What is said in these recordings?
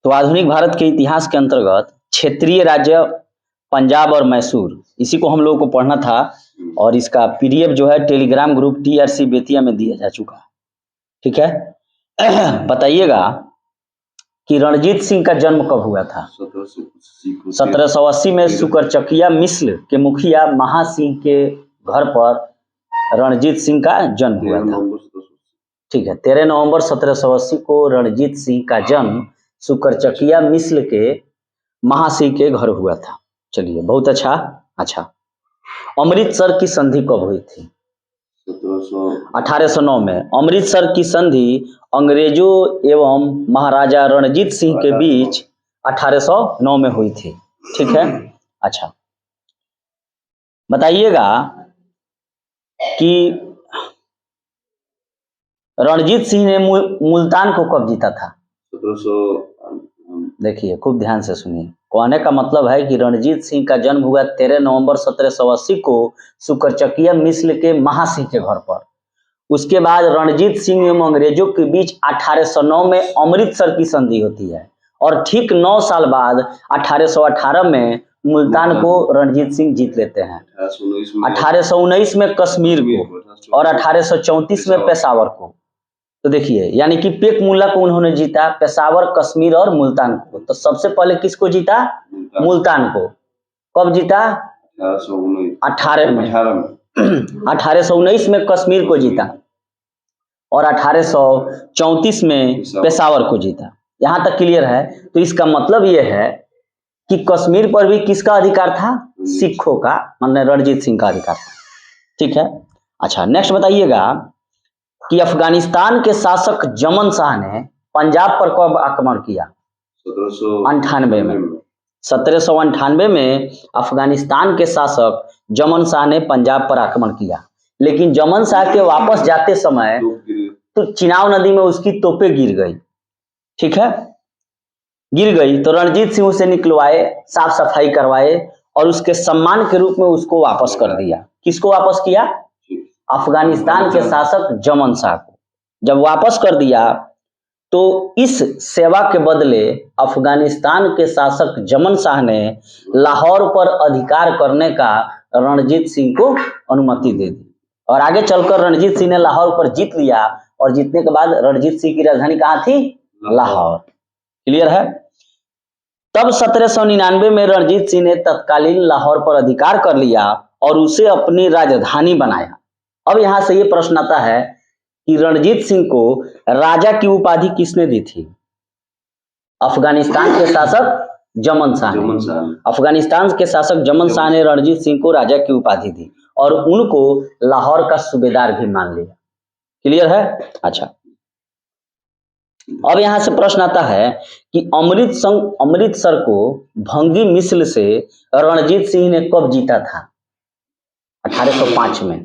तो आधुनिक भारत के इतिहास के अंतर्गत क्षेत्रीय राज्य पंजाब और मैसूर, इसी को हम लोगों को पढ़ना था और इसका पीडीएफ जो है टेलीग्राम ग्रुप टीआरसी बेतिया में दिया जा चुका है। ठीक है। बताइएगा कि रणजीत सिंह का जन्म कब हुआ था? 1780 में सुकरचकिया मिस्र के मुखिया महासिंह के घर पर रणजीत सिंह का जन्म हुआ था। ठीक है, 13 नवंबर 1780 को रणजीत सिंह का जन्म सुकरचकिया मिस्र के महासिंह के घर हुआ था। चलिए, बहुत अच्छा। अमृतसर की संधि कब हुई थी? 1809 में। अमृतसर की संधि अंग्रेजों एवं महाराजा रणजीत सिंह के बीच 1809 में हुई थी। ठीक है। अच्छा, बताइएगा कि रणजीत सिंह ने मुल्तान को कब जीता था? 1700। देखिए, खूब ध्यान से सुनिए। कहने का मतलब है कि रणजीत सिंह का जन्म हुआ 13 नवंबर 1780 को सुकरचकिया मिस्र के महासिंह के घर पर। उसके बाद रणजीत सिंह एवं अंग्रेजों के बीच 1809 में अमृतसर की संधि होती है और ठीक 9 साल बाद 1818 में मुल्तान को रणजीत सिंह जीत लेते हैं। 1819 में कश्मीर को और 1834 में पेशावर को। तो देखिए, यानी कि पेक मुल्ला को उन्होंने जीता, पेशावर, कश्मीर और मुल्तान को। तो सबसे पहले किसको जीता? मुल्तान को। कब जीता? 18 में। 1819 में कश्मीर को जीता और 1834 में पेशावर को जीता। यहाँ तक क्लियर है? तो इसका मतलब यह है कि कश्मीर पर भी किसका अधिकार था? सिखों का, मतलब रणजीत सिंह का अधिकार था। ठीक है। अच्छा, नेक्स्ट बताइएगा कि अफगानिस्तान के शासक जमन शाह ने पंजाब पर कब आक्रमण किया? 1798 में। 1798 में अफगानिस्तान के शासक जमन शाह ने पंजाब पर आक्रमण किया, लेकिन जमन शाह के वापस जाते समय तो चिनाब नदी में उसकी तोपें गिर गई। ठीक है, गिर गई तो रणजीत सिंह उसे निकलवाए, साफ सफाई करवाए और उसके सम्मान के रूप में उसको वापस कर दिया। किसको वापस किया? अफगानिस्तान के शासक जमन शाह को। जब वापस कर दिया तो इस सेवा के बदले अफगानिस्तान के शासक जमन शाह ने लाहौर पर अधिकार करने का रणजीत सिंह को अनुमति दे दी और आगे चलकर रणजीत सिंह ने लाहौर पर जीत लिया और जीतने के बाद रणजीत सिंह की राजधानी कहाँ थी? लाहौर। क्लियर है? तब 1799 में रणजीत सिंह ने तत्कालीन लाहौर पर अधिकार कर लिया और उसे अपनी राजधानी बनाया। अब यहां से ये प्रश्न आता है कि रणजीत सिंह को राजा की उपाधि किसने दी थी? अफगानिस्तान के शासक जमन शाह ने। अफगानिस्तान के शासक जमन शाह ने रणजीत सिंह को राजा की उपाधि दी और उनको लाहौर का सूबेदार भी मान लिया। क्लियर है? अच्छा, अब यहां से प्रश्न आता है कि अमृतसर को भंगी मिस्र से रणजीत सिंह ने कब जीता था? 1805 में।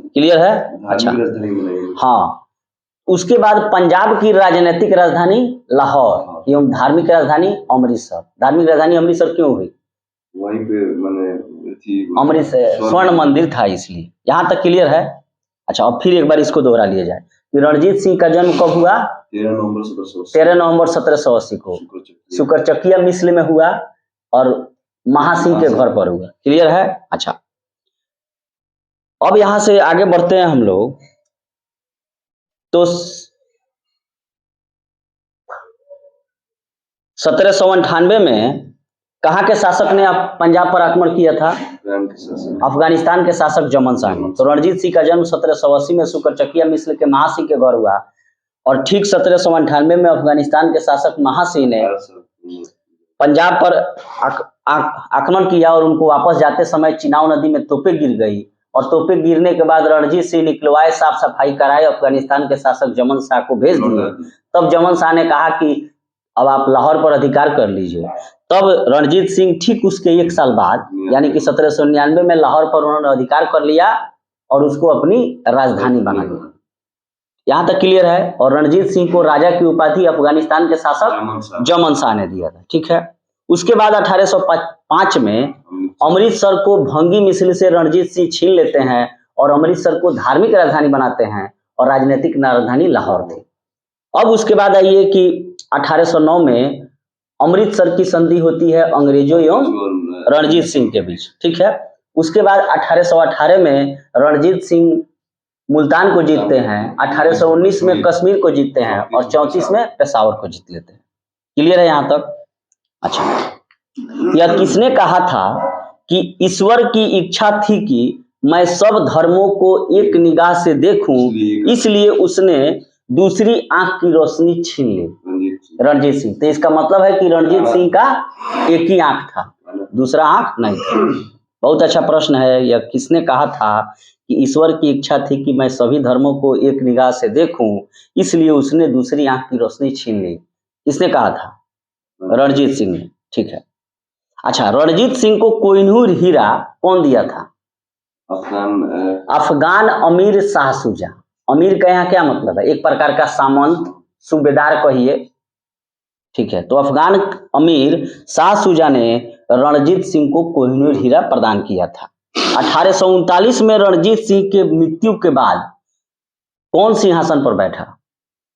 क्लियर है? अच्छा, हाँ। उसके बाद पंजाब की राजनीतिक राजधानी लाहौर एवं धार्मिक राजधानी अमृतसर। धार्मिक राजधानी अमृतसर क्यों हुई? वहीं पे मैंने अमृतसर स्वर्ण मंदिर था इसलिए। यहाँ तक क्लियर है? अच्छा, अब फिर एक बार इसको दोहरा लिया जाए कि रणजीत सिंह का जन्म कब हुआ? 13 नवंबर 1780 को सुकरचकिया मिस्र में हुआ और महासिंह के घर पर हुआ। क्लियर है? अच्छा, अब यहां से आगे बढ़ते हैं हम लोग। तो 1798 में कहाँ के शासक ने पंजाब पर आक्रमण किया था? अफगानिस्तान के शासक जमन शाह ने। तो रणजीत सिंह का जन्म 1780 में सुकरचकिया मिस्र के महासिंह के घर हुआ और ठीक 1798 में अफगानिस्तान के शासक महासिंह ने पंजाब पर आक्रमण किया और उनको वापस जाते समय चिनाब नदी में तोपें गिर गई और तोपें गिरने के बाद रणजीत सिंह निकलवाए, साफ सफाई कराए, अफगानिस्तान के शासक जमन शाह को भेज दिए। तब जमन शाह ने कहा कि अब आप लाहौर पर अधिकार कर लीजिए। तब रणजीत सिंह ठीक उसके 1 साल बाद यानी कि 1799 में लाहौर पर उन्होंने अधिकार कर लिया और उसको अपनी राजधानी बना लिया। यहाँ तक क्लियर है? और रणजीत सिंह को राजा की उपाधि अफगानिस्तान के शासक जमन शाह ने दिया था। ठीक है। उसके बाद 1805 में अमृतसर को भंगी मिस्र से रणजीत सिंह छीन लेते हैं और अमृतसर को धार्मिक राजधानी बनाते हैं और राजनीतिक राजधानी लाहौर थी। अब उसके बाद आइए कि 1809 में अमृतसर की संधि होती है अंग्रेजों एवं रणजीत सिंह के बीच, ठीक है। उसके बाद 1818 में रणजीत सिंह मुल्तान को जीतते हैं, 1819 में कश्मीर को जीतते हैं और 34 में पेशावर को जीत लेते हैं। क्लियर है यहाँ तक? अच्छा, यह किसने कहा था कि ईश्वर की इच्छा थी कि मैं सब धर्मों को एक निगाह से देखूं, इसलिए उसने दूसरी आंख की रोशनी छीन ली? रणजीत सिंह। तो इसका मतलब है कि रणजीत सिंह का एक ही आंख था, दूसरा आंख नहीं था। बहुत अच्छा प्रश्न है। यह किसने कहा था कि ईश्वर की इच्छा थी कि मैं सभी धर्मों को एक निगाह से देखूं, इसलिए उसने दूसरी आंख की रोशनी छीन ली? किसने कहा था? रणजीत सिंह ने, ठीक है। अच्छा, रणजीत सिंह को कोहिनूर हीरा कौन दिया था? अफगान अमीर शाह शुजा। अमीर का यहाँ क्या मतलब है? एक प्रकार का सामंत, सूबेदार कहिए, ठीक है। तो अफगान अमीर शाह शुजा ने रणजीत सिंह को कोहिनूर हीरा प्रदान किया था। 1839 में रणजीत सिंह के मृत्यु के बाद कौन सिंहासन पर बैठा?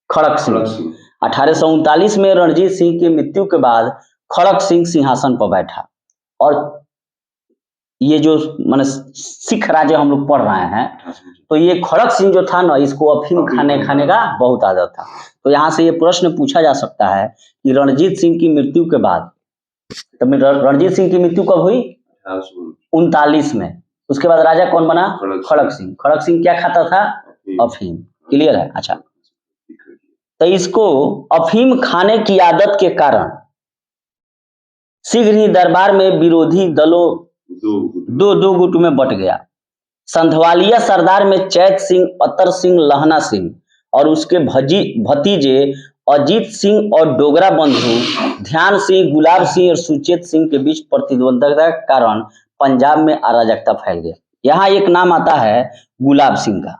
खड़क सिंह। 1839 में रणजीत सिंह की मृत्यु के बाद खड़क सिंह सिंहासन पर बैठा। और ये जो माने सिख राज्य हम लोग पढ़ रहे हैं, तो ये खड़क सिंह जो था ना, इसको अफीम खाने का बहुत आदत था। तो यहाँ से ये प्रश्न पूछा जा सकता है कि रणजीत सिंह की मृत्यु के बाद, तो रणजीत सिंह की मृत्यु कब हुई? 39 में। उसके बाद राजा कौन बना? खड़क सिंह। खड़क सिंह क्या खाता था? अफीम। क्लियर है? अच्छा, तो इसको अफीम खाने की आदत के कारण शीघ्र ही दरबार में विरोधी दलों दो गुट में बट गया। संधवालिया सरदार में चैत सिंह, अतर सिंह, लहना सिंह और उसके भतीजे अजीत सिंह और डोगरा बंधु ध्यान सिंह, गुलाब सिंह और सुचेत सिंह के बीच प्रतिद्वंद्विता के कारण पंजाब में अराजकता फैल गई। यहाँ एक नाम आता है गुलाब सिंह का।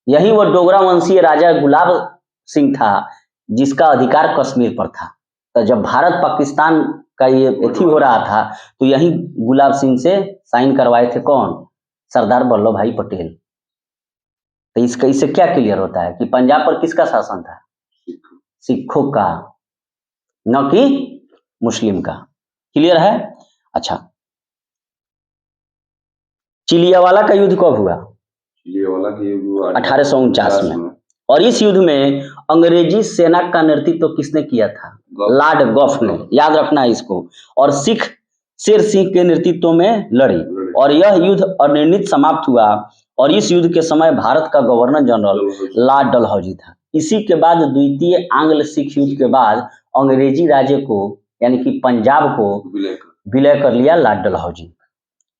यही वो डोगरा वंशीय राजा गुलाब सिंह था जिसका अधिकार कश्मीर पर था। तो जब भारत पाकिस्तान का ये एथी हो रहा था, तो यही गुलाब सिंह से साइन करवाए थे कौन? सरदार वल्लभ भाई पटेल। तो इससे क्या क्लियर होता है कि पंजाब पर किसका शासन था? सिखों का, न कि मुस्लिम का। क्लियर है? अच्छा, चिलियावाला का युद्ध कब हुआ? चिलियावाला का युद्ध 1849 में। और इस युद्ध में अंग्रेजी सेना का नेतृत्व किसने किया था? लॉर्ड गॉफ ने। याद रखना है इसको। और सिख शेर सिंह के नेतृत्व में लड़ी और यह युद्ध अनिर्णित समाप्त हुआ। और इस युद्ध के समय भारत का गवर्नर जनरल लॉर्ड डलहौजी था। इसी के बाद द्वितीय आंग्ल सिख युद्ध के बाद अंग्रेजी राज्य को यानी कि पंजाब को विलय कर लिया लॉर्ड डलहौजी।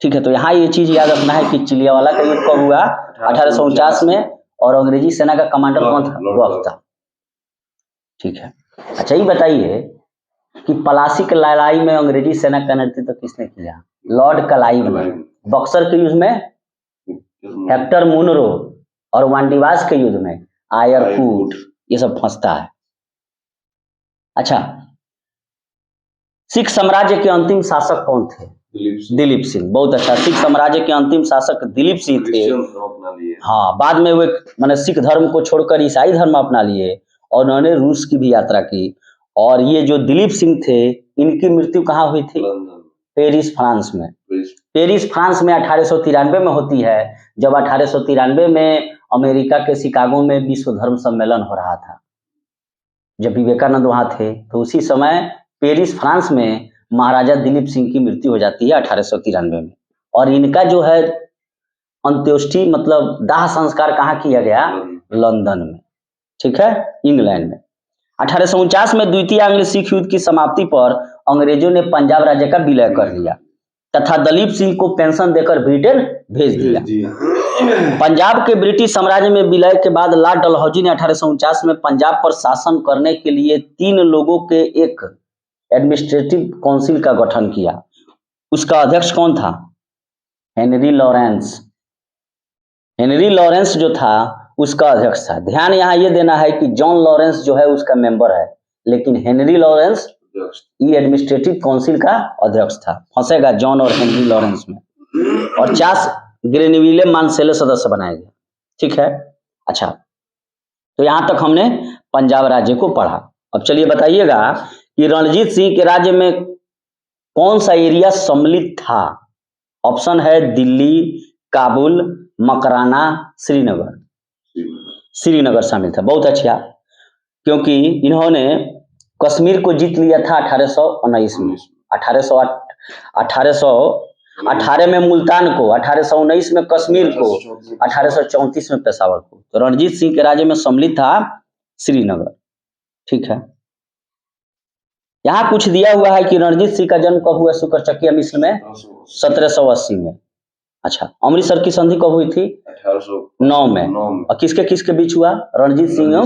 ठीक है, तो यहाँ ये चीज याद रखना है कि चिलियावाला का युद्ध कब हुआ? 1849 में। और अंग्रेजी सेना का कमांडर कौन था? गॉफ था। ठीक है, अच्छा ये बताइए कि प्लासी की लड़ाई में अंग्रेजी सेना का नेतृत्व किसने किया? लॉर्ड क्लाइव ने। बक्सर के युद्ध में हेक्टर मुनरो और वांडीवास के युद्ध में आयरकूट, ये सब फंसता है। अच्छा, सिख साम्राज्य के अंतिम शासक कौन थे? दिलीप सिंह। बहुत अच्छा, सिख साम्राज्य के अंतिम शासक दिलीप सिंह थे। हाँ, बाद में वे माने सिख धर्म को छोड़कर ईसाई धर्म अपना लिए और उन्होंने रूस की भी यात्रा की। और ये जो दिलीप सिंह थे, इनकी मृत्यु कहाँ हुई थी? पेरिस, फ्रांस में। पेरिस, फ्रांस में 1893 में होती है, जब 1893 में अमेरिका के शिकागो में विश्व धर्म सम्मेलन हो रहा था। जब विवेकानंद वहाँ थे, तो उसी समय पेरिस, फ्रांस में महाराजा दिलीप सिंह की मृत्यु हो जाती है 1893 में। और इनका जो है अंत्येष्टि मतलब दाह संस्कार कहाँ किया गया? लंदन में। ठीक है, इंग्लैंड में। 1849 में द्वितीय आंग्ल सिख युद्ध की समाप्ति पर अंग्रेजों ने पंजाब राज्य का विलय कर दिया तथा दलीप सिंह को पेंशन देकर ब्रिटेन भेज दिया। पंजाब के ब्रिटिश साम्राज्य में विलय के बाद लॉर्ड डलहौजी ने 1849 में पंजाब पर शासन करने के लिए 3 लोगों के एक एडमिनिस्ट्रेटिव काउंसिल का गठन किया। उसका अध्यक्ष कौन था? Henry Lawrence. हेनरी लॉरेंस जो था उसका अध्यक्ष था। ध्यान यहाँ ये देना है कि जॉन लॉरेंस जो है उसका मेंबर है, लेकिन हेनरी लॉरेंस ये एडमिनिस्ट्रेटिव काउंसिल का अध्यक्ष था। फंसेगा जॉन और हेनरी लॉरेंस में। और चार्ल्स ग्रेनविले मानसेले सदस्य बनाए गए। ठीक है, अच्छा, तो यहाँ तक हमने पंजाब राज्य को पढ़ा। अब चलिए बताइएगा कि रणजीत सिंह के राज्य में कौन सा एरिया सम्मिलित था? ऑप्शन है दिल्ली, काबुल, मकराना, श्रीनगर। श्रीनगर शामिल था। बहुत अच्छा, क्योंकि इन्होंने कश्मीर को जीत लिया था 1819 में। 1818 में मुल्तान को, 1819 में कश्मीर को, 1834 में पेशावर को। तो रणजीत सिंह के राज्य में सम्मिलित था श्रीनगर। ठीक है, यहाँ कुछ दिया हुआ है कि रणजीत सिंह का जन्म कब हुआ सुकरचकिया मिस्र में? 1780 में। अच्छा, अमृतसर की संधि कब हुई थी? 1809 में। और किसके किसके बीच हुआ? रणजीत सिंह और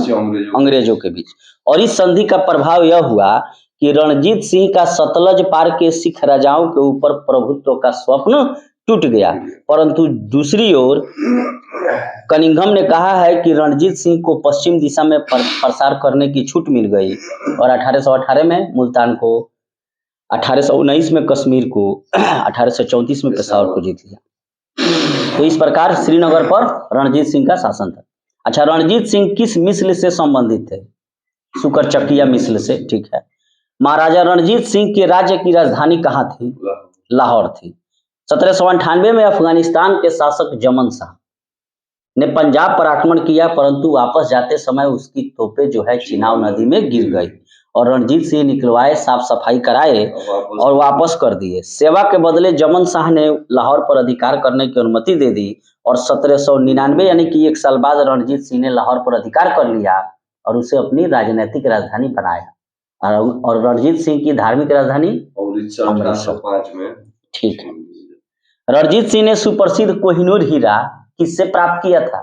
अंग्रेजों के बीच। और इस संधि का प्रभाव यह हुआ कि रणजीत सिंह का सतलज पार के सिख राजाओं के ऊपर प्रभुत्व का स्वप्न टूट गया। परंतु दूसरी ओर कनिंघम ने कहा है कि रणजीत सिंह को पश्चिम दिशा में प्रसार करने की छूट मिल गई और 1818 में मुल्तान को, 1819 में कश्मीर को, 1834 में पेशावर को जीत लिया। तो इस प्रकार श्रीनगर पर रणजीत सिंह का शासन था। अच्छा, रणजीत सिंह किस मिस्र से संबंधित थे? सुकरचकिया मिस्र से। ठीक है, महाराजा रणजीत सिंह के राज्य की राजधानी कहाँ थी? लाहौर थी। 1798 में अफगानिस्तान के शासक जमन शाह ने पंजाब पर आक्रमण किया, परंतु वापस जाते समय उसकी तोपें जो है चिनाब नदी में गिर गई और रणजीत सिंह निकलवाए, साफ सफाई कराए और वापस कर दिए। सेवा के बदले जमन शाह ने लाहौर पर अधिकार करने की अनुमति दे दी और 1799 यानी कि 1 साल बाद रणजीत सिंह ने लाहौर पर अधिकार कर लिया और उसे अपनी राजनीतिक राजधानी बनाया। और रणजीत सिंह की धार्मिक राजधानी अमृतसर। ठीक है, रणजीत सिंह ने सुप्रसिद्ध कोहिनूर हीरा किससे प्राप्त किया था?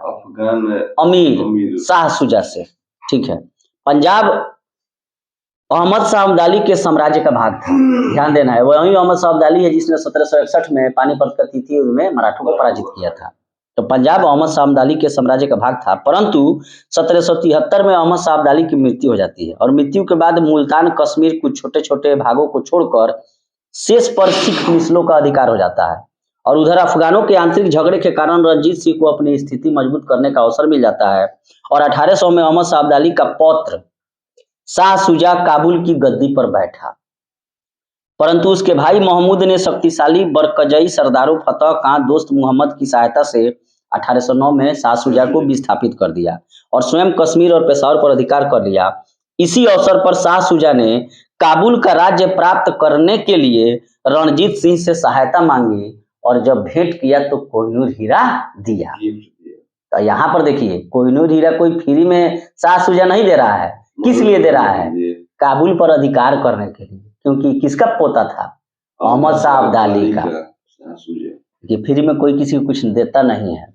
अमीर शाह शुजा से। ठीक है, पंजाब अहमद शाह अब्दाली के साम्राज्य का भाग था। ध्यान देना है, वही अहमद शाह अब्दाली है जिसने 1761 में पानीपत का तिथि में मराठों को पराजित किया था। तो पंजाब अहमद शाह अब्दाली के साम्राज्य का भाग था, परंतु 1773 में अहमद शाह अब्दाली की मृत्यु हो जाती है और मृत्यु के बाद मुल्तान, कश्मीर कुछ छोटे छोटे भागों को छोड़कर शेष पर सिख मिस्लों का अधिकार हो जाता है। और उधर अफगानों के आंतरिक झगड़े के कारण रणजीत सिंह को अपनी स्थिति मजबूत करने का अवसर मिल जाता है और 1800 में अहमद शाह अब्दाली का पौत्र शाह शुजा काबुल की गद्दी पर बैठा, परंतु उसके भाई महमूद ने शक्तिशाली बरकजई सरदारों फतह खां दोस्त मुहम्मद की सहायता से 1809 में शाह शुजा को विस्थापित कर दिया और स्वयं कश्मीर और पेशावर पर अधिकार कर लिया। इसी अवसर पर शाह शुजा ने काबुल का राज्य प्राप्त करने के लिए रणजीत सिंह से सहायता मांगी और जब भेंट किया तो कोहिनूर हीरा दिया। तो यहाँ पर देखिए, कोहिनूर हीरा कोई फ्री में शाह शुजा नहीं दे रहा है। किस लिए दे रहा है? काबुल पर अधिकार करने के लिए, क्योंकि किसका पोता था? अहमद शाह अब्दाली का। कि फ्री में कोई किसी को कुछ देता नहीं है।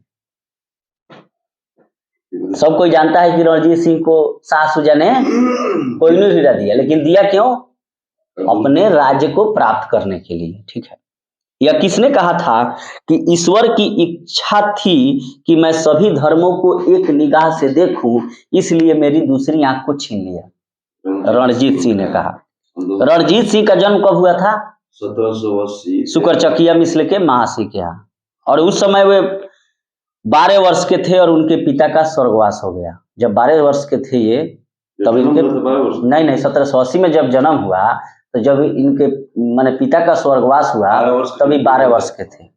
सब कोई जानता है कि रणजीत सिंह को शाह शुजा ने कोहिनूर हीरा दिया, लेकिन दिया क्यों? अपने राज्य को प्राप्त करने के लिए। ठीक है, यह किसने कहा था कि ईश्वर की इच्छा थी कि मैं सभी धर्मों को एक निगाह से देखूं, इसलिए मेरी दूसरी आंख को छीन लिया? रणजीत सिंह ने कहा। रणजीत सिंह का जन्म कब हुआ था? 1780 सुकरचकिया मिस्र के महासी के यहाँ। और उस समय वे 12 वर्ष के थे और उनके पिता का स्वर्गवास हो गया। जब 12 वर्ष के थे ये, तब इनके नहीं 1780 में जब जन्म हुआ, तो जब इनके माने पिता का स्वर्गवास हुआ तभी 12 वर्ष के थे।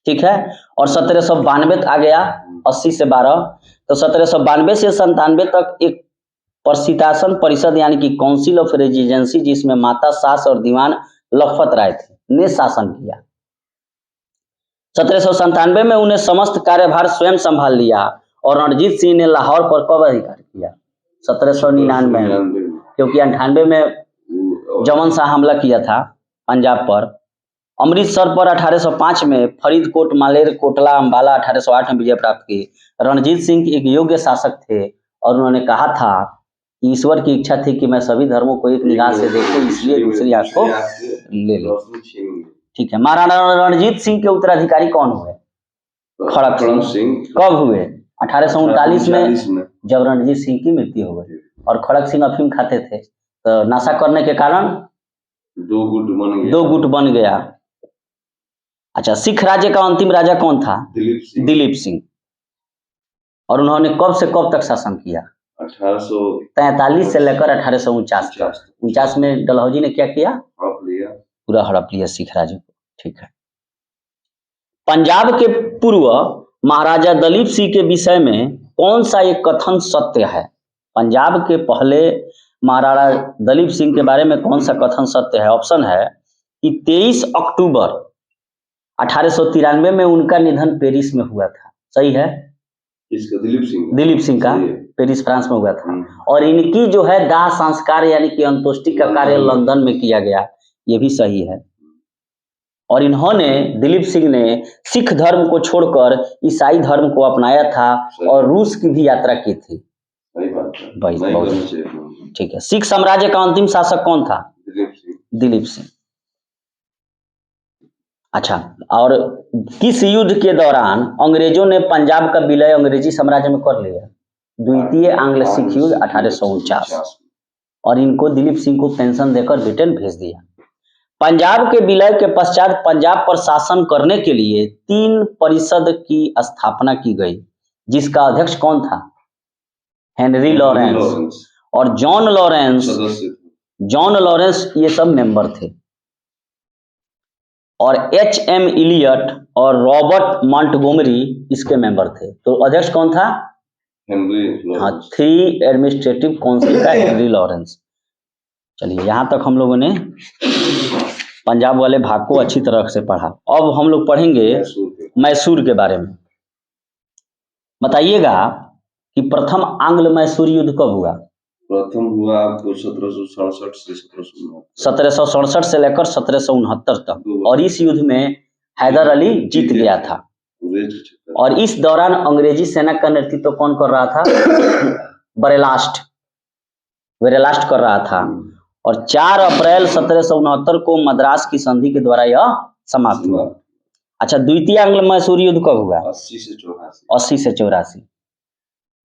ठीक है, और 1792 आ गया, 80 से 12, तो 1792 से 97 तक एक प्रसितासन परिषद यानी कि काउंसिल ऑफ रेजिडेंसी, जिसमें माता सास और दीवान लखपत राय थे, ने शासन किया। 1797 में उन्हें समस्त कार्यभार स्वयं संभाल लिया और रणजीत सिंह ने लाहौर पर कब अधिकार किया? 1799 में, क्योंकि 98 में जमन शाह हमला किया था पंजाब पर। अमृतसर पर 1805 में, फरीदकोट, मालेर कोटला, अंबाला 1808 में विजय प्राप्त की। रणजीत सिंह एक योग्य शासक थे और उन्होंने कहा था कि ईश्वर की इच्छा थी कि मैं सभी धर्मों को एक निगाह से देखूं, इसलिए दूसरी आंख को ले लो। ठीक है, महाराणा रणजीत सिंह के उत्तराधिकारी कौन हुए? खड़क सिंह। कब हुए? 1839 में, जब रणजीत सिंह की मृत्यु हो गई। और खड़क सिंह अफीम खाते थे, तो नशा करने के कारण दो गुट बन गया। अच्छा, सिख राज्य का अंतिम राजा कौन था? दिलीप सिंह। और उन्होंने कब से कब तक शासन किया? 1843 से लेकर 1849 तक। 49 में डलहौजी ने क्या किया? हड़प लिया। पूरा हड़प लिया सिख राज को। ठीक है। पंजाब के पूर्व महाराजा दलीप सिंह के विषय में कौन सा एक कथन सत्य है? पंजाब के पहले महाराजा दलीप सिंह के बारे में कौन सा कथन सत्य है? ऑप्शन है कि 23 अक्टूबर 1893 में उनका निधन पेरिस में हुआ था। सही है? इसका दिलीप सिंह का पेरिस फ्रांस में हुआ था। और इनकी जो है दाह संस्कार यानी कि अंत्येष्टि का कार्य लंदन में किया गया, ये भी सही है। और इन्होंने दिलीप सिंह ने सिख धर्म को छोड़कर ईसाई धर्म को अपनाया था और रूस की भी यात्रा की थी। ठीक है। सिख साम्राज्य का अंतिम शासक कौन था? दिलीप सिंह। अच्छा, और किस युद्ध के दौरान अंग्रेजों ने पंजाब का विलय अंग्रेजी साम्राज्य में कर लिया? द्वितीय आंग्ल सिख युद्ध 1849। और इनको दिलीप सिंह को पेंशन देकर ब्रिटेन भेज दिया। पंजाब के विलय के पश्चात पंजाब पर शासन करने के लिए 3 परिषद की स्थापना की गई, जिसका अध्यक्ष कौन था? हेनरी लॉरेंस और जॉन लॉरेंस ये सब मेंबर थे। और H.M. इलियट और रॉबर्ट मॉन्टगोमरी इसके मेंबर थे। तो अध्यक्ष कौन था? Henry Lawrence. हाँ, 3 एडमिनिस्ट्रेटिव काउंसिल का हेनरी लॉरेंस। चलिए, यहाँ तक हम लोगों ने पंजाब वाले भाग को अच्छी तरह से पढ़ा। अब हम लोग पढ़ेंगे मैसूर के बारे में। बताइएगा कि प्रथम आंग्ल मैसूर युद्ध कब हुआ? प्रथम हुआ आपको 1767 से 1769। 1767 से लेकर 1769 तक। और इस युद्ध में हैदर अली जीत गया था। और इस दौरान अंग्रेजी सेना का नेतृत्व कौन कर रहा था? वेरेलास्ट कर रहा था। और 4 अप्रैल 1769 को मद्रास की संधि के द्वारा यह समाप्त हुआ। अच्छा, द्वितीय आंग्ल मैसूर युद्ध कब हुआ? 80 से 84।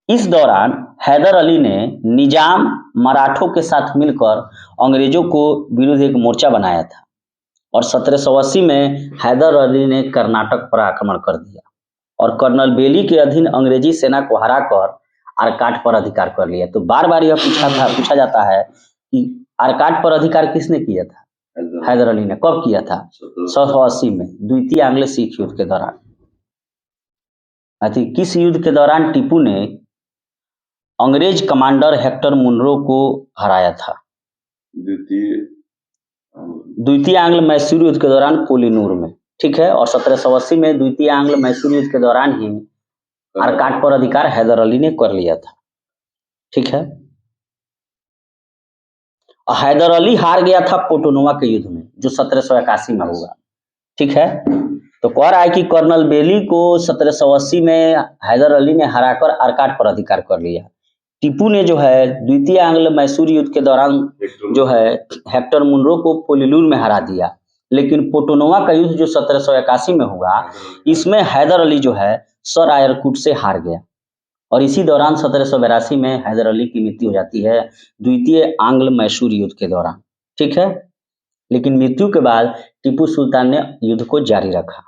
इस दौरान हैदर अली ने निजाम मराठों के साथ मिलकर अंग्रेजों को विरुद्ध एक मोर्चा बनाया था। और 1780 में हैदर अली ने कर्नाटक पर आक्रमण कर दिया और कर्नल बेली के अधीन अंग्रेजी सेना को हराकर आरकाट पर अधिकार कर लिया। तो बार बार यह पूछा जाता है कि आरकाट पर अधिकार किसने किया था? हैदर अली ने। कब किया था? 1780 में, द्वितीय आंग्ल सिख युद्ध के दौरान। किस युद्ध के दौरान टीपू ने अंग्रेज कमांडर हेक्टर मुनरो को हराया था? द्वितीय आंग्ल मैसूर युद्ध के दौरान कोलिनूर में। ठीक है। और 1780 में द्वितीय आंग्ल मैसूर युद्ध के दौरान ही आरकाट पर अधिकार हैदर अली ने कर लिया था। ठीक है। हैदर अली हार गया था पोटोनोवा के युद्ध में, जो 1781 में हुआ। ठीक है। तो कह रहा है कि कर्नल बेली को 1780 में हैदर अली ने हराकर आरकाट पर अधिकार कर लिया। टीपू ने जो है द्वितीय आंग्ल मैसूर युद्ध के दौरान जो है हेक्टर मुनरो को पोलिलूर में हरा दिया। लेकिन पोटोनोवा का युद्ध जो 1781 में हुआ, इसमें हैदर अली जो है सर आयरकुट से हार गया। और इसी दौरान 1782 में हैदर अली की मृत्यु हो जाती है द्वितीय आंग्ल मैसूर युद्ध के दौरान। ठीक है। लेकिन मृत्यु के बाद टीपू सुल्तान ने युद्ध को जारी रखा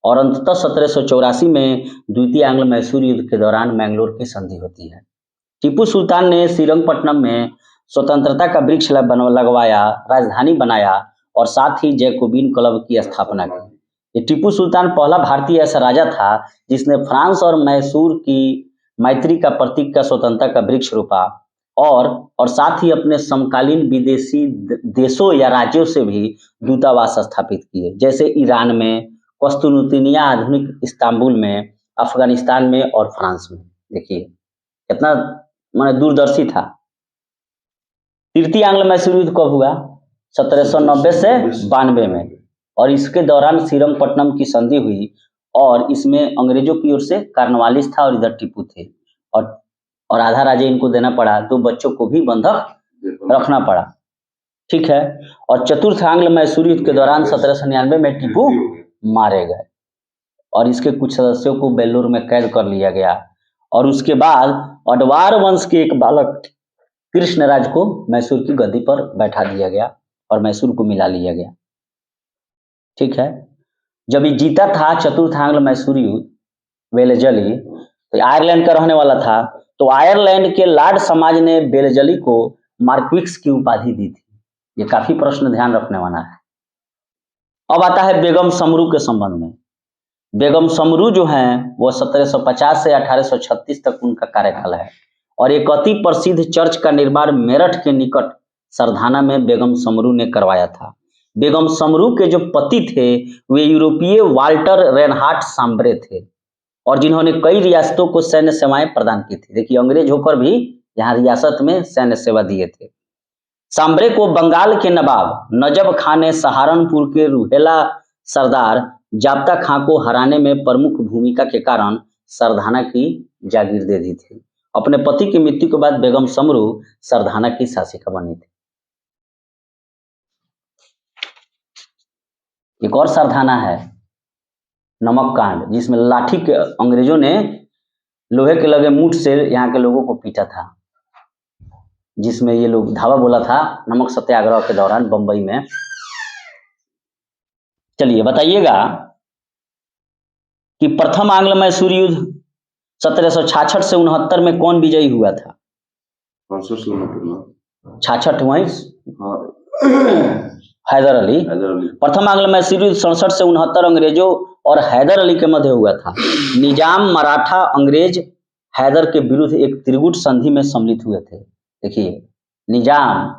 और अंततः 1784 में द्वितीय आंग्ल मैसूर युद्ध के दौरान मैंगलोर की संधि होती है। टीपू सुल्तान ने श्रीरंगपट्टनम में स्वतंत्रता का वृक्ष लगवाया, राजधानी बनाया और साथ ही जैकोबिन क्लब की स्थापना की। ये टीपू सुल्तान पहला भारतीय ऐसा राजा था जिसने फ्रांस और मैसूर की मैत्री का प्रतीक का स्वतंत्रता का वृक्ष रोपा और साथ ही अपने समकालीन विदेशी देशों या राज्यों से भी दूतावास स्थापित किए, जैसे ईरान में, कस्तूनुतिनिया आधुनिक इस्तांबुल में, अफगानिस्तान में और फ्रांस में। देखिए कितना माने दूरदर्शी था। तृतीय आंग्ल मैसूर युद्ध कब हुआ? 1790 से 92 में। और इसके दौरान श्रीरंगपट्टनम की संधि हुई और इसमें अंग्रेजों की ओर से कार्नवालिस था और इधर टीपू थे और आधा राज्य इनको देना पड़ा, 2 बच्चों को भी बंधक रखना पड़ा। ठीक है। और चतुर्थ आंग्ल मैसूर युद्ध के दौरान 1799 में टीपू मारे गए और इसके कुछ सदस्यों को बेल्लूर में कैद कर लिया गया। और उसके बाद अडवार वंश के एक बालक कृष्णराज को मैसूर की गद्दी पर बैठा दिया गया और मैसूर को मिला लिया गया। ठीक है। जब ये जीता था चतुर्थ आंग्ल मैसूर युद्ध वेलेजली, तो आयरलैंड का रहने वाला था, तो आयरलैंड के लॉर्ड समाज ने बेलजली को मार्क्विक्स की उपाधि दी थी। ये काफी प्रश्न ध्यान रखने वाला है। अब आता है बेगम समरू के संबंध में। बेगम समरू जो हैं वो 1750 से 1836 तक उनका कार्यकाल है और एक अति प्रसिद्ध चर्च का निर्माण मेरठ के निकट सरधाना में बेगम समरू ने करवाया था। बेगम समरू के जो पति थे वे यूरोपीय वाल्टर रेनहार्ट सांब्रे थे और जिन्होंने कई रियासतों को सैन्य सेवाएं प्रदान की थी। देखिए, अंग्रेज होकर भी यहाँ रियासत में सैन्य सेवा दिए थे। सांब्रे को बंगाल के नवाब नजब खां ने सहारनपुर के रूहेला सरदार जाब्ता खां को हराने में प्रमुख भूमिका के कारण सरधाना की जागीर दे दी थी। अपने पति की मृत्यु के बाद बेगम समरू सरधाना की शासिका बनी थी। एक और सरधाना है नमक कांड, जिसमें लाठी के अंग्रेजों ने लोहे के लगे मूठ से यहाँ के लोगों को पीटा था, जिसमें ये लोग धावा बोला था नमक सत्याग्रह के दौरान बंबई में। चलिए बताइएगा कि प्रथम आंग्ल मैसूर युद्ध 1766 से 69 में कौन विजयी हुआ था? 66 वहीं हैदर अली। प्रथम आंग्ल मैसूर युद्ध 67 से 69 अंग्रेजों और हैदर अली के मध्य हुआ था। निजाम, मराठा, अंग्रेज हैदर के विरुद्ध एक त्रिगुट संधि में सम्मिलित हुए थे। देखिए, निजाम,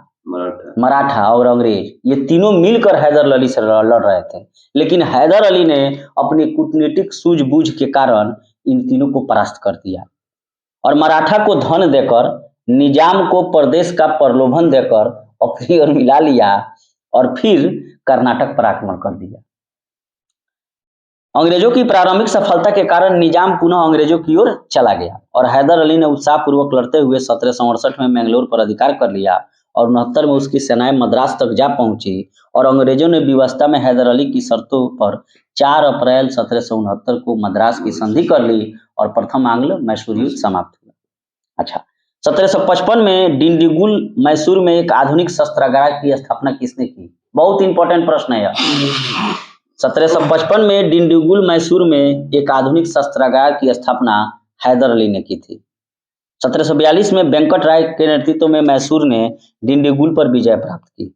मराठा और अंग्रेज ये तीनों मिलकर हैदर अली से लड़ रहे थे, लेकिन हैदर अली ने अपनी कूटनीतिक सूझबूझ के कारण इन तीनों को परास्त कर दिया और मराठा को धन देकर, निजाम को प्रदेश का प्रलोभन देकर अपनी ओर मिला लिया और फिर कर्नाटक पर आक्रमण कर दिया। अंग्रेजों की प्रारंभिक सफलता के कारण निजाम पुनः अंग्रेजों की ओर चला गया और हैदर अली ने उत्साहपूर्वक लड़ते हुए 1768 में मैंगलोर पर अधिकार कर लिया और 69 में उसकी सेनाएं मद्रास तक जा पहुंची और अंग्रेजों ने विवशता में हैदर अली की शर्तों पर 4 अप्रैल 1769 को मद्रास की संधि कर ली और प्रथम आंग्ल मैसूर युद्ध समाप्त हुआ। अच्छा, 1755 में डिंडीगुल मैसूर में एक आधुनिक शस्त्रागार की स्थापना किसने की? बहुत इंपॉर्टेंट प्रश्न है यह। 1755 में डिंडीगुल मैसूर में एक आधुनिक शस्त्रागार की स्थापना हैदर अली ने की थी। 1742 में वेंकट राय के नेतृत्व में मैसूर ने डिंडीगुल पर विजय प्राप्त की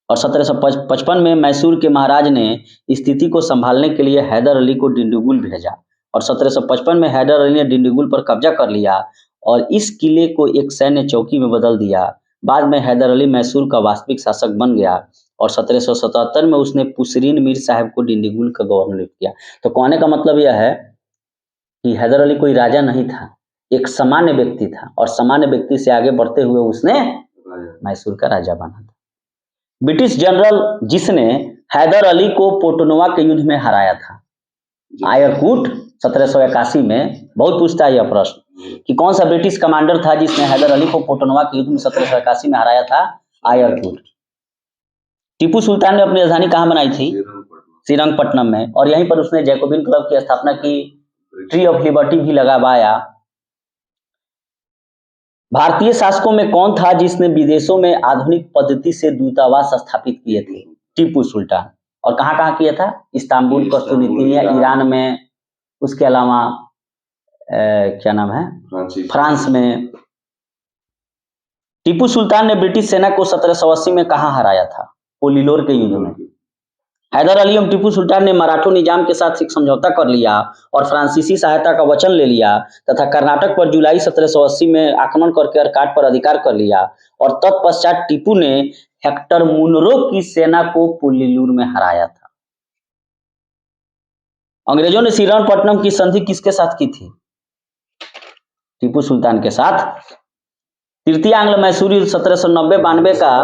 और 1755 में मैसूर के महाराज ने स्थिति को संभालने के लिए हैदर अली को डिंडीगुल भेजा और 1755 में हैदर अली ने डिंडीगुल पर कब्जा कर लिया और इस किले को एक सैन्य चौकी में बदल दिया। बाद में हैदर अली मैसूर का वास्तविक शासक बन गया और 1777 में उसने पुसरीन मीर साहब को डिंडीगुल का गवर्नर नियुक्त किया। तो कहने का मतलब यह है कि हैदर अली कोई राजा नहीं था, एक सामान्य व्यक्ति था और सामान्य व्यक्ति से आगे बढ़ते हुए उसने मैसूर का राजा बना था। ब्रिटिश जनरल जिसने हैदर अली को पोटोनवा के युद्ध में हराया था, आयरकूट 1781 में, बहुत पूछता है यह प्रश्न कि कौन सा ब्रिटिश कमांडर था जिसने हैदर अली को पोटोनवा के युद्ध में 1781 में हराया था? आयरकूट। टीपू सुल्तान ने अपनी राजधानी कहाँ बनाई थी? श्रीरंगपट्टनम में, और यहीं पर उसने जैकोबिन क्लब की स्थापना की, ट्री ऑफ लिबर्टी भी लगवाया। भारतीय शासकों में कौन था जिसने विदेशों में आधुनिक पद्धति से दूतावास स्थापित किए थे? टीपू सुल्तान। और कहाँ कहाँ किया था? इस्तांबुल, कस्तूरिनिया, ईरान में, उसके अलावा क्या नाम है, फ्रांस में। टीपू सुल्तान ने ब्रिटिश सेना को 1780 में कहाँ हराया था? पोलिलोर के युद्ध में। हैदर अली एवं टीपू सुल्तान ने मराठा निजाम के साथ एक समझौता कर लिया और फ्रांसीसी सहायता का वचन ले लिया तथा कर्नाटक पर जुलाई 1780 में आक्रमण करके अर्काट पर अधिकार कर लिया और तत्पश्चात टीपू ने हेक्टर मुनरो की सेना को पोलिलोर में हराया था। अंग्रेजों ने श्रीरंगपट्टनम की संधि किसके साथ की थी? टीपू सुल्तान के साथ। तृतीय आंग्ल मैसूर युद्ध 1790-92 का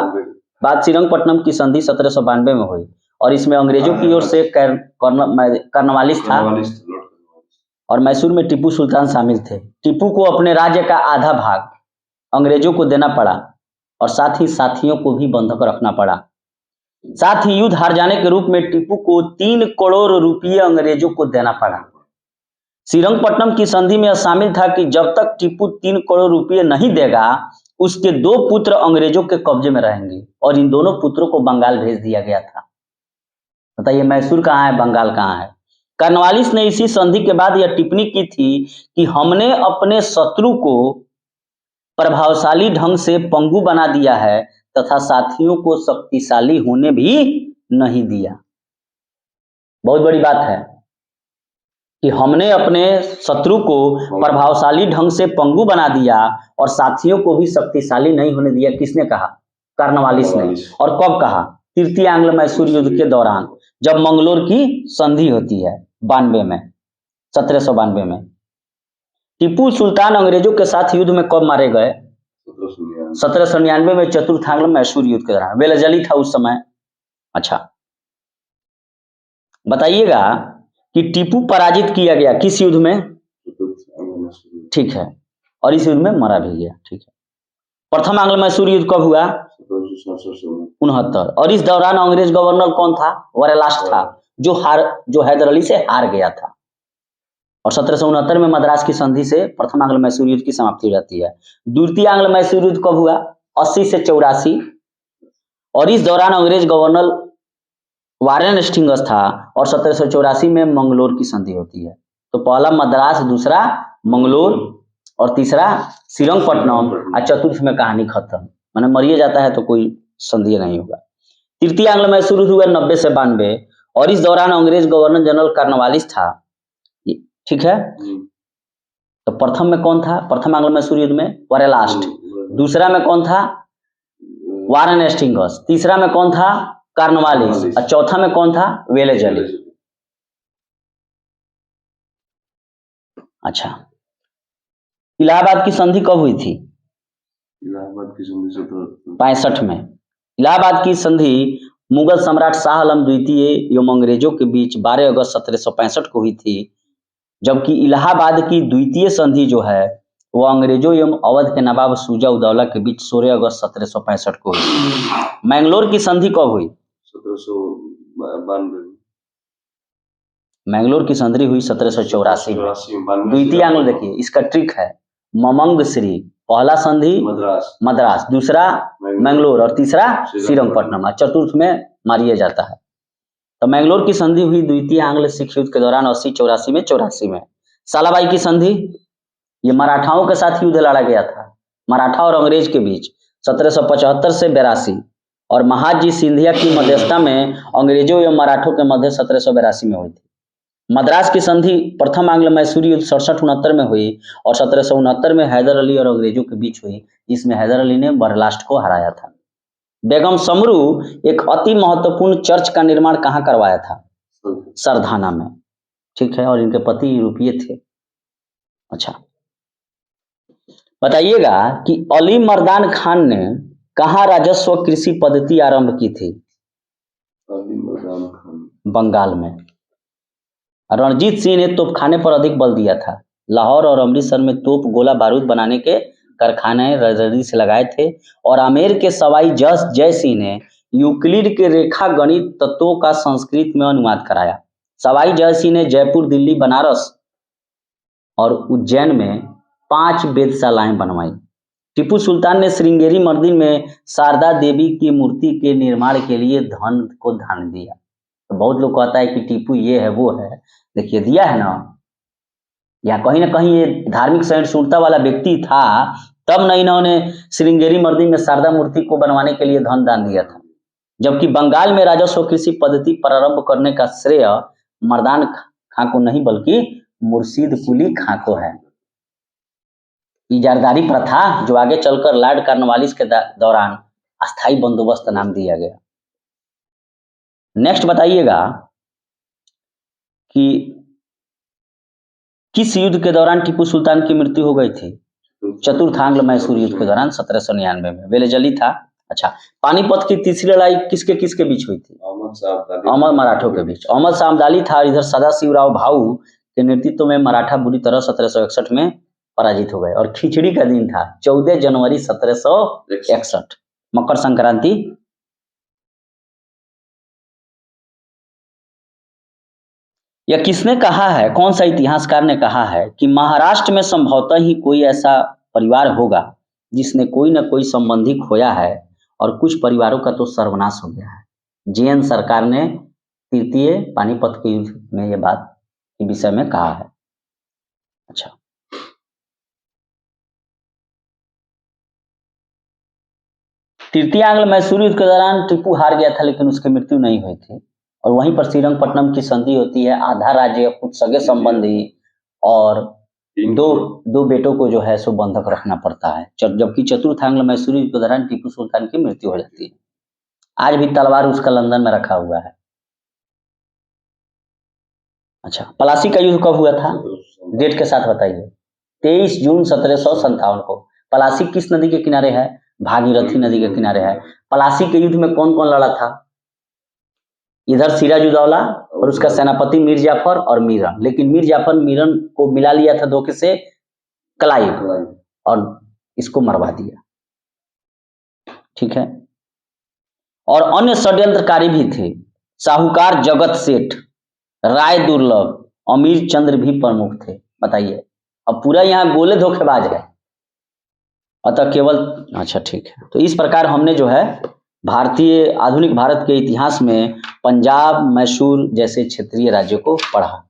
बाद श्रीरंगपट्टनम की संधि 1792 में हुई और इसमें अंग्रेजों की ओर से कर्नवालिस था और मैसूर में टीपू सुल्तान शामिल थे। टीपू को अपने राज्य का आधा भाग अंग्रेजों को देना पड़ा और साथ ही साथियों को भी बंधक रखना पड़ा। साथ ही युद्ध हार जाने के रूप में टीपू को 3 करोड़ रुपये अंग्रेजों को देना पड़ा। श्रीरंगपट्टनम की संधि में शामिल था कि जब तक टीपू 3 करोड़ रुपये नहीं देगा उसके 2 पुत्र अंग्रेजों के कब्जे में रहेंगे और इन दोनों पुत्रों को बंगाल भेज दिया गया था। बताइए, मैसूर कहाँ है, बंगाल कहाँ है? कर्नवालिस ने इसी संधि के बाद यह टिप्पणी की थी कि हमने अपने शत्रु को प्रभावशाली ढंग से पंगु बना दिया है तथा साथियों को शक्तिशाली होने भी नहीं दिया। बहुत बड़ी बात है कि हमने अपने शत्रु को प्रभावशाली ढंग से पंगु बना दिया और साथियों को भी शक्तिशाली नहीं होने दिया। किसने कहा? कॉर्नवालिस ने। और कब कहा? तृतीय आंग्ल मैसूर युद्ध के दौरान, जब मंगलोर की संधि होती है 92 में, 1792 में। टीपू सुल्तान अंग्रेजों के साथ युद्ध में कब मारे गए? 1799 में, चतुर्थ आंग्ल मैसूर युद्ध के दौरान। वेलजली था उस समय। अच्छा, बताइएगा कि टीपू पराजित किया गया किस युद्ध में? ठीक है, और इस युद्ध में मारा भी गया। ठीक है। प्रथम आंग्ल मैसूर युद्ध कब हुआ? 69। और इस दौरान अंग्रेज गवर्नर कौन था? वरेलास्ट था, जो हैदर अली से हार गया था। और 1769 में मद्रास की संधि से प्रथम आंग्ल मैसूर युद्ध की समाप्ति हो जाती है। द्वितीय आंग्ल मैसूर युद्ध कब हुआ? 80 से 84। और इस दौरान अंग्रेज गवर्नर वारेन हेस्टिंग्स था और 1784 में मंगलोर की संधि होती है। तो पहला मद्रास, दूसरा मंगलोर और तीसरा श्रीरंगपट्टनम, और चतुर्थ में कहानी खत्म। माने मरिए जाता है तो कोई संधि नहीं होगा। तृतीय आंग्ल मैसूर युद्ध हुआ 90 से 92 और इस दौरान अंग्रेज गवर्नर जनरल कॉर्नवालिस था। ठीक है। तो प्रथम में कौन था? प्रथम आंग्ल मैसूर युद्ध में वरेलास्ट। दूसरा में कौन था? Warren Hastings. तीसरा में कौन था? कॉर्नवालिस। और चौथा में कौन था? वेलेजली। अच्छा, इलाहाबाद की संधि कब हुई थी? इलाहाबाद की संधि 65 में। इलाहाबाद की संधि मुगल सम्राट शाह आलम द्वितीय एवं अंग्रेजों के बीच 12 अगस्त 1765 को हुई थी, जबकि इलाहाबाद की द्वितीय संधि जो है वो अंग्रेजों एवं अवध के नवाब शुजा उदौला के बीच 16 अगस्त 1765 को हुई। मैंगलोर की संधि कब हुई? 1792। मैंगलोर की संधि हुई 1784 में। द्वितीय आंग्ल देखिए, इसका ट्रिक है ममंग श्री। पहला संधि मद्रास, दूसरा मैंगलोर और तीसरा श्रीरंगपट्टनम, चतुर्थ में मारिया जाता है। तो मैंगलोर की संधि हुई द्वितीय आंग्ल सिख युद्ध के दौरान 80-84 में, 84 में। सालाबाई की संधि, ये मराठाओं के साथ युद्ध लड़ा गया था, मराठा और अंग्रेज के बीच, 1775 से 82, और महाजी सिंधिया की मध्यस्थता में अंग्रेजों एवं मराठों के मध्य 1782 में हुई थी। मद्रास की संधि प्रथम आंग्ल मैसूर युद्ध 67-69 में हुई और 1769 में हैदर अली और अंग्रेजों के बीच हुई, जिसमें हैदर अली ने वरेलास्ट को हराया था। बेगम समरू एक अति महत्वपूर्ण चर्च का निर्माण कहाँ करवाया था? सरधाना में। ठीक है, और इनके पति यूरोपीय थे। अच्छा, बताइएगा कि अली मर्दान खान ने कहाँ राजस्व कृषि पद्धति आरंभ की थी? अली मर्दान खान बंगाल में। रणजीत सिंह ने तोपखाने पर अधिक बल दिया था। लाहौर और अमृतसर में तोप, गोला बारूद बनाने के कारखाने रणजीत से लगाए थे और आमेर के सवाई जय सिंह ने यूक्लिड के रेखा गणित तत्वों का संस्कृत में अनुवाद कराया। सवाई जय सिंह ने जयपुर, दिल्ली, बनारस और उज्जैन में 5 वेधशालाएं बनवाई। टीपू सुल्तान ने श्रृंगेरी मर्दिन में शारदा देवी की मूर्ति के निर्माण के लिए धन को दान दिया। तो बहुत लोग कहता है कि टीपू ये है वो है, देखिए दिया है ना, या कहीं ना कहीं ये धार्मिक सहिष्णुता वाला व्यक्ति था, तब न इन्होंने श्रृंगेरी मर्दिन में शारदा मूर्ति को बनवाने के लिए धन दान दिया था। जबकि बंगाल में राजस्व कृषि पद्धति प्रारंभ करने का श्रेय मर्दान खां को नहीं बल्कि मुर्शीद कुली खां को है। इजारदारी प्रथा जो आगे चलकर लॉर्ड कॉर्नवालिस के दौरान अस्थायी बंदोबस्त नाम दिया गया। नेक्स्ट बताइएगा कि किस युद्ध के दौरान टीपू सुल्तान की मृत्यु हो गई थी? चतुर्थ आंग्ल मैसूर युद्ध के दौरान 1799 में। वेलेजली था। अच्छा, पानीपत की तीसरी लड़ाई किसके किसके बीच हुई थी? अहमद मराठों के बीच। अहमद शाह अब्दाली था, इधर सदाशिवराव भाऊ के नेतृत्व में मराठा बुरी तरह 1761 में पराजित हो गए और खिचड़ी का दिन था 14 जनवरी 1761, मकर संक्रांति। यह किसने कहा है, कौन सा इतिहासकार ने कहा है कि महाराष्ट्र में संभवतः ही कोई ऐसा परिवार होगा जिसने कोई न कोई संबंधी खोया है और कुछ परिवारों का तो सर्वनाश हो गया है? जेएन सरकार ने तृतीय पानीपत के युद्ध में यह बात के विषय में कहा है। अच्छा, तृतीय आंग्ल मैसूर युद्ध के दौरान टीपू हार गया था, लेकिन उसकी मृत्यु नहीं हुई थी। और वहीं पर श्रीरंगपट्टनम की संधि होती है, आधा राज्य, कुछ सगे संबंधी और दो बेटों को जो है सो बंधक रखना पड़ता है। जबकि चतुर्थ आंग्ल मैसूर युद्ध के दौरान टीपू सुल्तान की मृत्यु हो जाती है। आज भी तलवार उसका लंदन में रखा हुआ है। अच्छा, प्लासी का युद्ध कब हुआ था? डेट के साथ बताइए। 23 जून 1757 को। प्लासी किस नदी के किनारे है? भागीरथी नदी के किनारे है। प्लासी के युद्ध में कौन कौन लड़ा था? इधर सिराजुद्दौला और उसका सेनापति मीर जाफर और मीरन, लेकिन मीर जाफर मीरन को मिला लिया था धोखे से क्लाइव और इसको मरवा दिया। ठीक है। और अन्य षड्यंत्रकारी भी थे। साहूकार जगत सेठ, राय दुर्लभ, अमीर चंद्र भी प्रमुख थे। बताइए, अब पूरा यहाँ गोले धोखेबाज है। अतः केवल अच्छा ठीक है। तो इस प्रकार हमने जो है भारतीय आधुनिक भारत के इतिहास में पंजाब, मैसूर जैसे क्षेत्रीय राज्यों को पढ़ा।